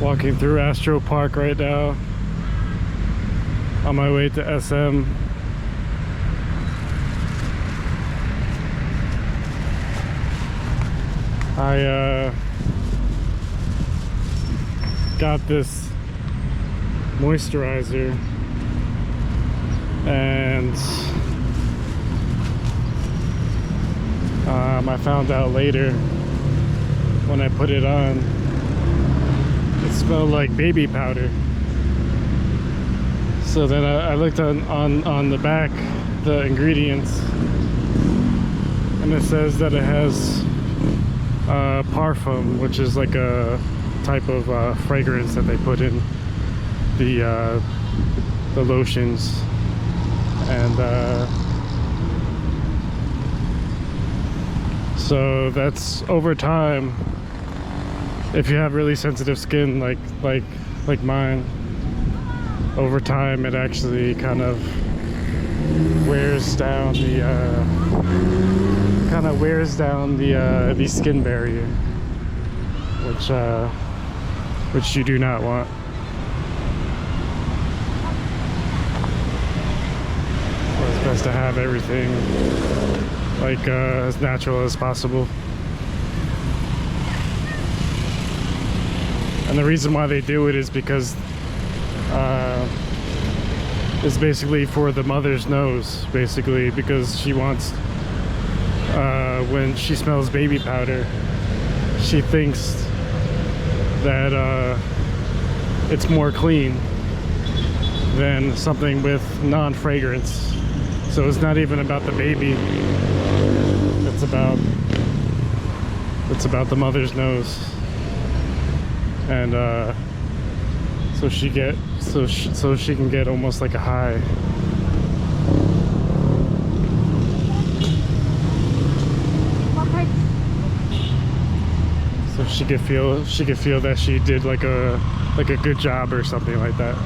Walking through Astro Park right now on my way to SM. I got this moisturizer, and I found out later when I put it on, it smelled like baby powder. So then I looked on the back, the ingredients, and it says that it has parfum, which is like a type of fragrance that they put in the lotions. And so that's over time, if you have really sensitive skin like mine, over time it actually kind of wears down the skin barrier, which you do not want. So it's best to have everything like as natural as possible. And the reason why they do it is because it's basically for the mother's nose, basically, because she wants, when she smells baby powder, she thinks that it's more clean than something with non-fragrance. So it's not even about the baby, it's about the mother's nose. And so she can get almost like a high. So she could feel that she did like a good job or something like that.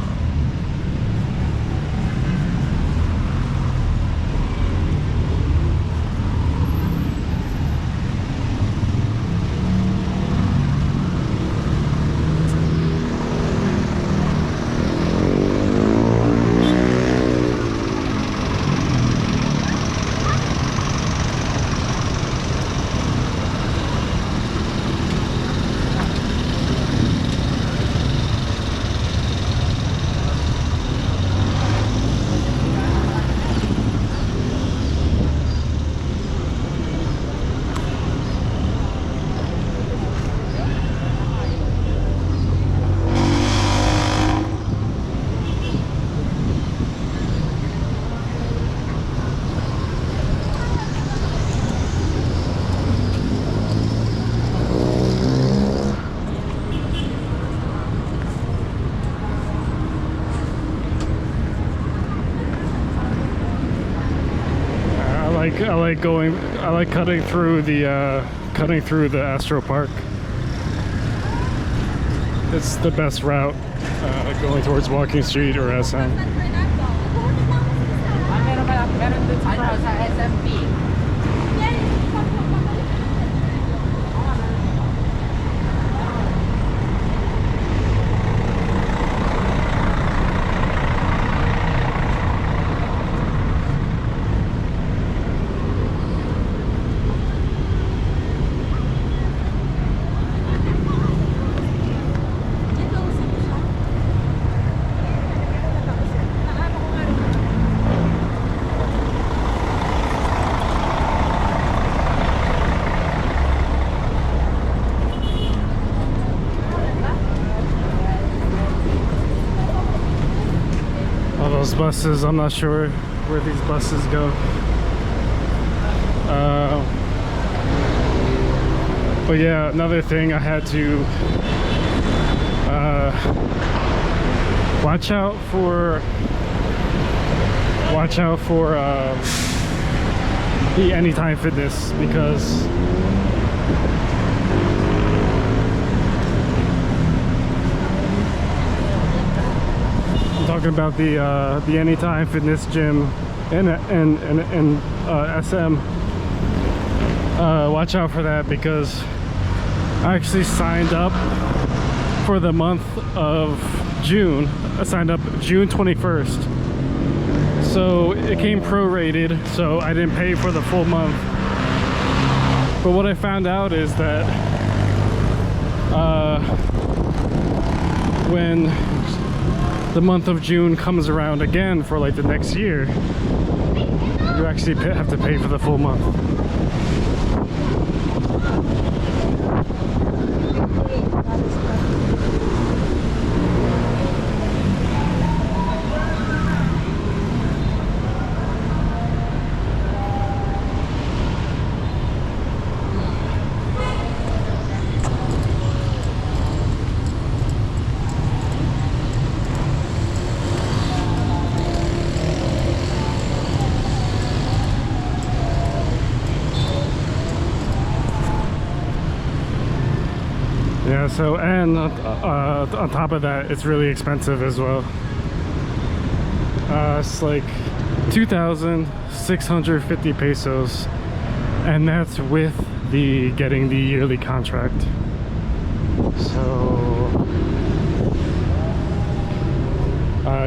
I like cutting through the Astro Park. It's the best route going towards Walking Street or SM. Meron dun sa SMP. Those buses, I'm not sure where these buses go. But yeah, another thing I had to watch out for the Anytime Fitness, because talking about the Anytime Fitness gym in SM. Watch out for that, because I actually signed up for the month of June. I signed up June 21st. So it came prorated, so I didn't pay for the full month. But what I found out is that when the month of June comes around again for like the next year, you actually have to pay for the full month. Yeah, so, and on top of that, it's really expensive as well. It's like 2,650 pesos, and that's with getting the yearly contract. So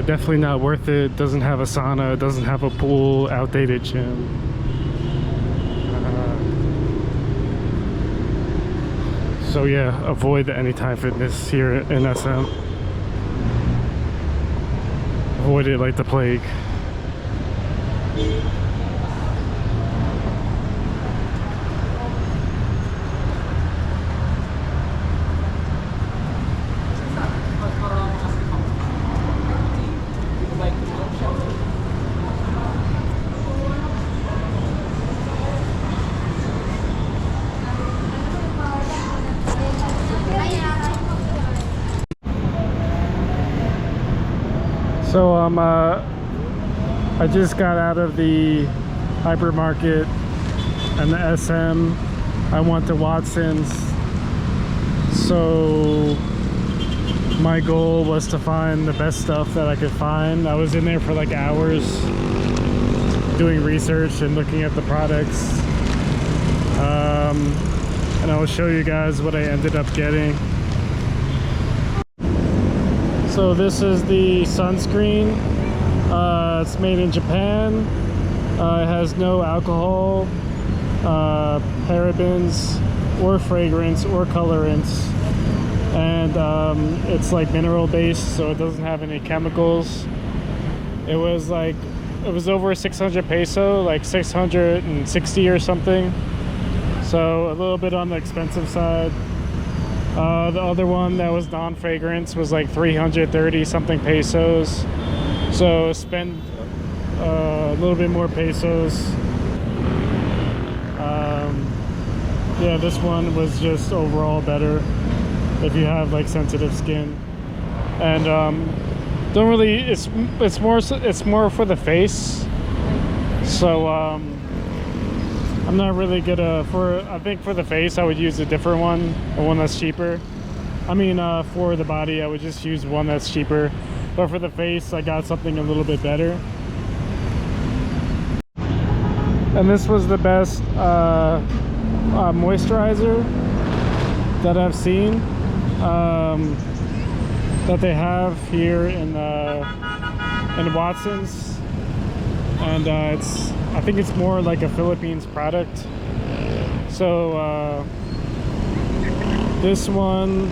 definitely not worth it. Doesn't have a sauna, doesn't have a pool, outdated gym. So yeah, avoid the Anytime Fitness here in SM. Avoid it like the plague. So I just got out of the hypermarket and the SM. I went to Watson's. So my goal was to find the best stuff that I could find. I was in there for like hours doing research and looking at the products. And I will show you guys what I ended up getting. So this is the sunscreen. It's made in Japan. It has no alcohol, parabens, or fragrance, or colorants. And it's like mineral based, so it doesn't have any chemicals. It was over 600 peso, like 660 or something. So a little bit on the expensive side. The other one that was non-fragrance was like 330 something pesos. So spend a little bit more pesos. Yeah, this one was just overall better if you have like sensitive skin. And don't really, it's more for the face. So I'm not really gonna, I think for the face I would use a different one, one that's cheaper. I mean for the body I would just use one that's cheaper, but for the face I got something a little bit better. And this was the best moisturizer that I've seen that they have here in Watson's. And I think it's more like a Philippines product. So this one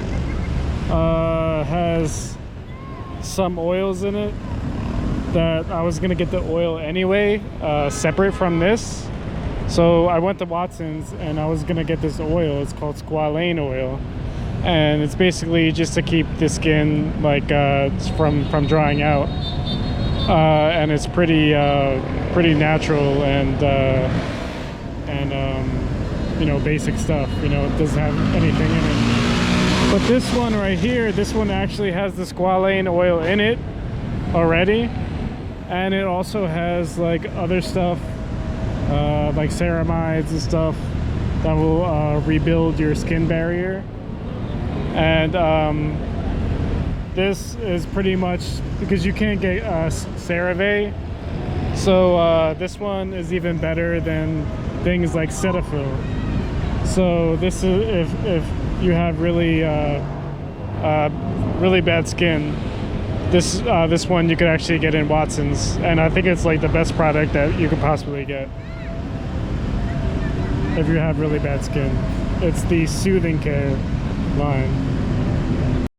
has some oils in it that I was gonna get the oil anyway, separate from this. So I went to Watson's and I was gonna get this oil. It's called squalane oil, and it's basically just to keep the skin like from drying out. And it's pretty natural and you know, basic stuff. You know, it doesn't have anything in it. But this one right here, this one actually has the squalane oil in it already, and it also has like other stuff like ceramides and stuff that will rebuild your skin barrier. And this is pretty much because you can't get CeraVe, so this one is even better than things like Cetaphil. So this is if you have really really bad skin, this one you could actually get in Watson's, and I think it's like the best product that you could possibly get if you have really bad skin. It's the Soothing Care line.